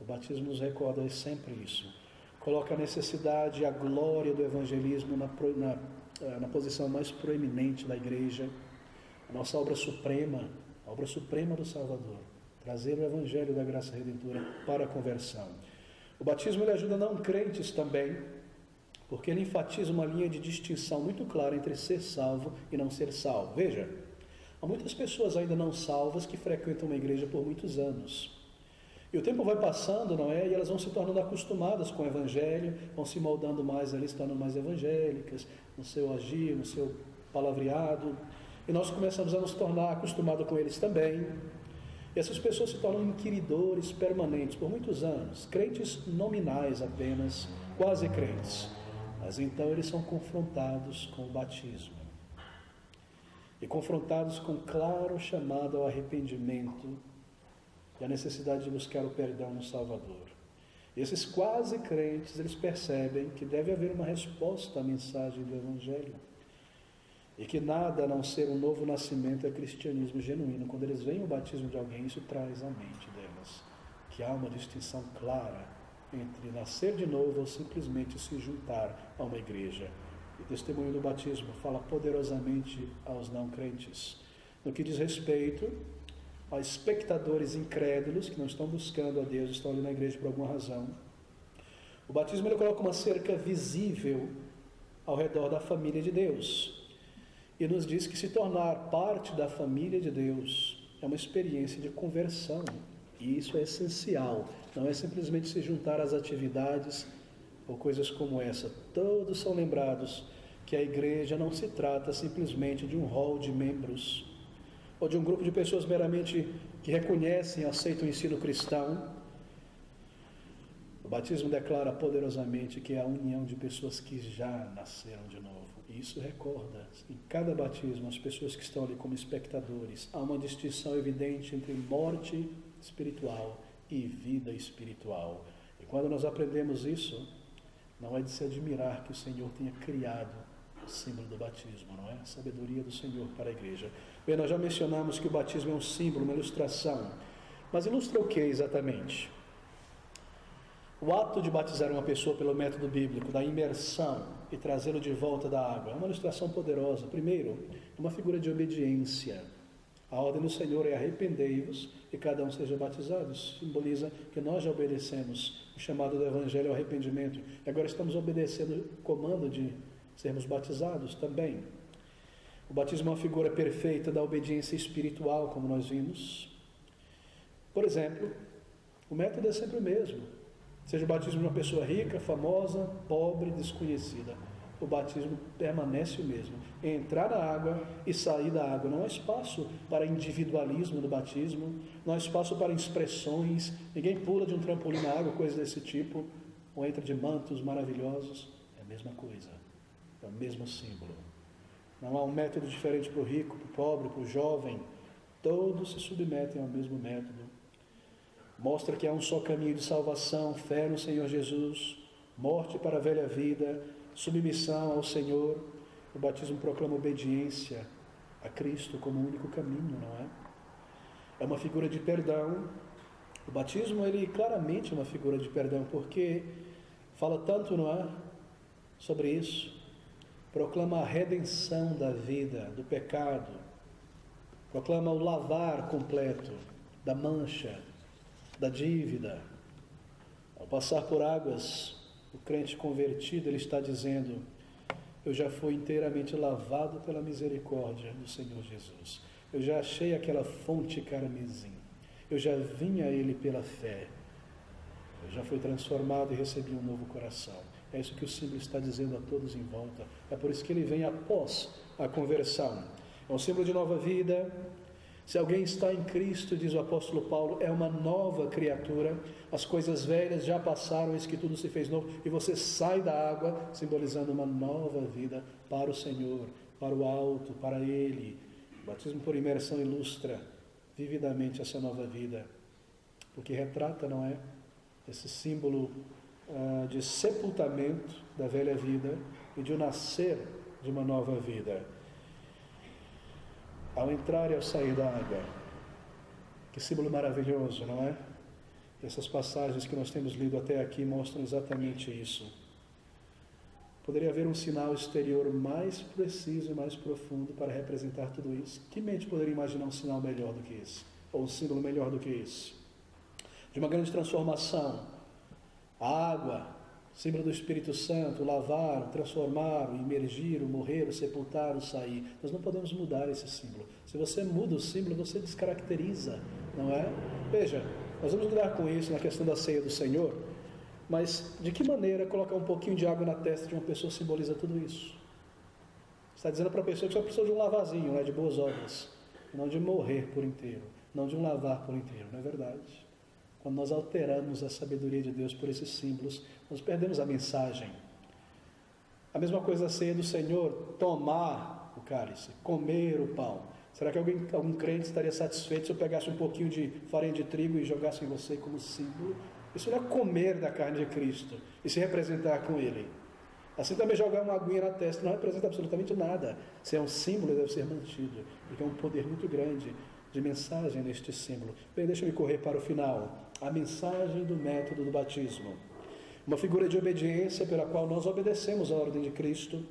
O batismo nos recorda sempre isso. Coloca a necessidade e a glória do evangelismo na posição mais proeminente da igreja. A nossa obra suprema, a obra suprema do Salvador. Trazer o evangelho da graça redentora para a conversão. O batismo ele ajuda não crentes também, porque ele enfatiza uma linha de distinção muito clara entre ser salvo e não ser salvo. Veja, há muitas pessoas ainda não salvas que frequentam uma igreja por muitos anos. E o tempo vai passando, não é? E elas vão se tornando acostumadas com o Evangelho, vão se moldando mais ali, se tornando mais evangélicas, no seu agir, no seu palavreado. E nós começamos a nos tornar acostumados com eles também. E essas pessoas se tornam inquiridores permanentes por muitos anos, crentes nominais apenas, quase crentes. Mas então eles são confrontados com o batismo. E confrontados com claro chamado ao arrependimento, e a necessidade de buscar o perdão no Salvador. Esses quase crentes, eles percebem que deve haver uma resposta à mensagem do Evangelho. E que nada a não ser um novo nascimento é cristianismo genuíno. Quando eles veem o batismo de alguém, isso traz à mente delas que há uma distinção clara entre nascer de novo ou simplesmente se juntar a uma igreja. E o testemunho do batismo fala poderosamente aos não crentes. No que diz respeito a espectadores incrédulos que não estão buscando a Deus, estão ali na igreja por alguma razão. O batismo ele coloca uma cerca visível ao redor da família de Deus e nos diz que se tornar parte da família de Deus é uma experiência de conversão, e isso é essencial, não é simplesmente se juntar às atividades ou coisas como essa. Todos são lembrados que a igreja não se trata simplesmente de um hall de membros ou de um grupo de pessoas meramente que reconhecem e aceitam o ensino cristão. O batismo declara poderosamente que é a união de pessoas que já nasceram de novo. E isso recorda, em cada batismo, as pessoas que estão ali como espectadores. Há uma distinção evidente entre morte espiritual e vida espiritual. E quando nós aprendemos isso, não é de se admirar que o Senhor tenha criado o símbolo do batismo, não é? A sabedoria do Senhor para a igreja. Bem, nós já mencionamos que o batismo é um símbolo, uma ilustração. Mas ilustra o que exatamente? O ato de batizar uma pessoa pelo método bíblico, da imersão e trazê-lo de volta da água, é uma ilustração poderosa. Primeiro, é uma figura de obediência. A ordem do Senhor é arrependei-vos e cada um seja batizado. Isso simboliza que nós já obedecemos o chamado do Evangelho ao arrependimento. E agora estamos obedecendo o comando de sermos batizados também. O batismo é uma figura perfeita da obediência espiritual, como nós vimos. Por exemplo, o método é sempre o mesmo. Seja o batismo de uma pessoa rica, famosa, pobre, desconhecida. O batismo permanece o mesmo. Entrar na água e sair da água. Não há espaço para individualismo no batismo. Não há espaço para expressões. Ninguém pula de um trampolim na água, coisas desse tipo. Ou entra de mantos maravilhosos. É a mesma coisa. É o mesmo símbolo. Não há um método diferente para o rico, para o pobre, para o jovem. Todos se submetem ao mesmo método. Mostra que há um só caminho de salvação, fé no Senhor Jesus, morte para a velha vida, submissão ao Senhor. O batismo proclama obediência a Cristo como o único caminho, não é? É uma figura de perdão, O batismo, ele claramente é uma figura de perdão, porque fala tanto, não é, sobre isso. Proclama a redenção da vida, do pecado. Proclama o lavar completo da mancha, da dívida. Ao passar por águas, o crente convertido, ele está dizendo: eu já fui inteiramente lavado pela misericórdia do Senhor Jesus. Eu já achei aquela fonte carmesim. Eu já vim a Ele pela fé. Eu já fui transformado e recebi um novo coração. É isso que o símbolo está dizendo a todos em volta. É por isso que ele vem após a conversão. É um símbolo de nova vida. Se alguém está em Cristo, diz o apóstolo Paulo, é uma nova criatura. As coisas velhas já passaram, eis que tudo se fez novo. E você sai da água, simbolizando uma nova vida para o Senhor, para o alto, para Ele. O batismo por imersão ilustra vividamente essa nova vida, porque retrata, não é, esse símbolo de sepultamento da velha vida e de o nascer de uma nova vida. Ao entrar e ao sair da água, que símbolo maravilhoso, não é? Essas passagens que nós temos lido até aqui mostram exatamente isso. Poderia haver um sinal exterior mais preciso e mais profundo para representar tudo isso. Que mente poderia imaginar um sinal melhor do que esse? Ou um símbolo melhor do que esse? De uma grande transformação. A água, símbolo do Espírito Santo, o lavar, o transformar, o imergir, o morrer, o sepultar, o sair. Nós não podemos mudar esse símbolo. Se você muda o símbolo, você descaracteriza, não é? Veja, nós vamos lidar com isso na questão da ceia do Senhor, mas de que maneira colocar um pouquinho de água na testa de uma pessoa simboliza tudo isso? Está dizendo para a pessoa que só precisa de um lavazinho, né, de boas obras, não de morrer por inteiro, não de um lavar por inteiro, não é verdade? Quando nós alteramos a sabedoria de Deus por esses símbolos, nós perdemos a mensagem. A mesma coisa a ceia do Senhor, tomar o cálice, comer o pão. Será que algum crente estaria satisfeito se eu pegasse um pouquinho de farinha de trigo e jogasse em você como símbolo? Isso não é comer da carne de Cristo e se representar com Ele. Assim também jogar uma aguinha na testa não representa absolutamente nada. Se é um símbolo, deve ser mantido, porque é um poder muito grande de mensagem neste símbolo. Bem, deixa-me correr para o final. A mensagem do método do batismo. Uma figura de obediência pela qual nós obedecemos a ordem de Cristo.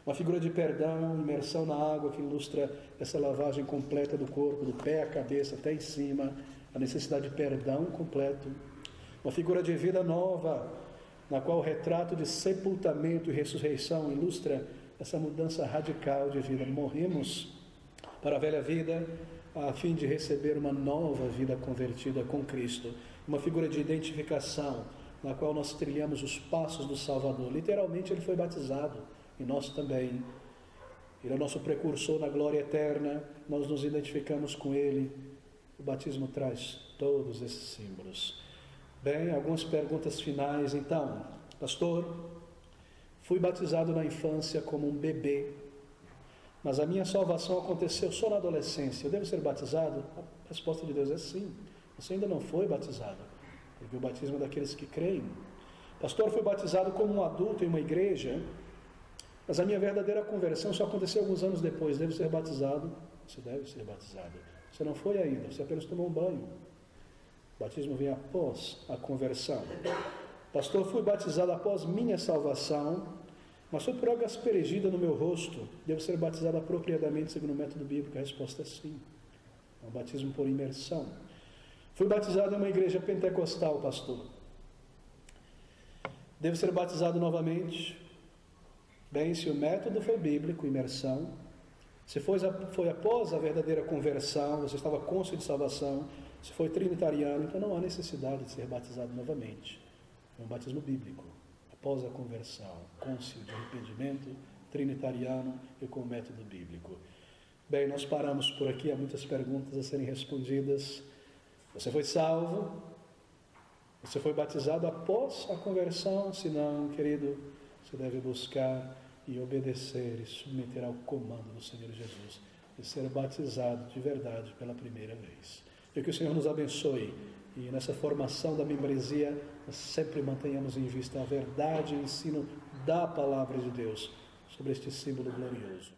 Uma figura de perdão, imersão na água que ilustra essa lavagem completa do corpo, do pé à cabeça até em cima, a necessidade de perdão completo. Uma figura de vida nova, na qual o retrato de sepultamento e ressurreição ilustra essa mudança radical de vida. Morremos para a velha vida, a fim de receber uma nova vida convertida com Cristo. Uma figura de identificação, na qual nós trilhamos os passos do Salvador. Literalmente ele foi batizado, e nós também. Ele é o nosso precursor na glória eterna, nós nos identificamos com ele. O batismo traz todos esses símbolos. Bem, algumas perguntas finais então. Pastor, fui batizado na infância como um bebê, mas a minha salvação aconteceu só na adolescência. Eu devo ser batizado? A resposta de Deus é sim. Você ainda não foi batizado, porque o batismo é daqueles que creem. Pastor, fui batizado como um adulto em uma igreja, mas a minha verdadeira conversão só aconteceu alguns anos depois. Devo ser batizado? Você deve ser batizado. Você não foi ainda, você apenas tomou um banho. O batismo vem após a conversão. Pastor, fui batizado após minha salvação, mas foi por água aspergida no meu rosto. Devo ser batizado apropriadamente segundo o método bíblico? A resposta é sim. É um batismo por imersão. Fui batizado em uma igreja pentecostal, pastor. Devo ser batizado novamente? Bem, se o método foi bíblico, imersão, se foi após a verdadeira conversão, você estava cônscio de salvação, se foi trinitariano, então não há necessidade de ser batizado novamente. É um batismo bíblico, após a conversão, cônscio de arrependimento, trinitariano e com o método bíblico. Bem, nós paramos por aqui, há muitas perguntas a serem respondidas. Você foi salvo? Você foi batizado após a conversão? Se não, querido, você deve buscar e obedecer e submeter ao comando do Senhor Jesus e ser batizado de verdade pela primeira vez. E que o Senhor nos abençoe e nessa formação da membresia nós sempre mantenhamos em vista a verdade e o ensino da palavra de Deus sobre este símbolo glorioso.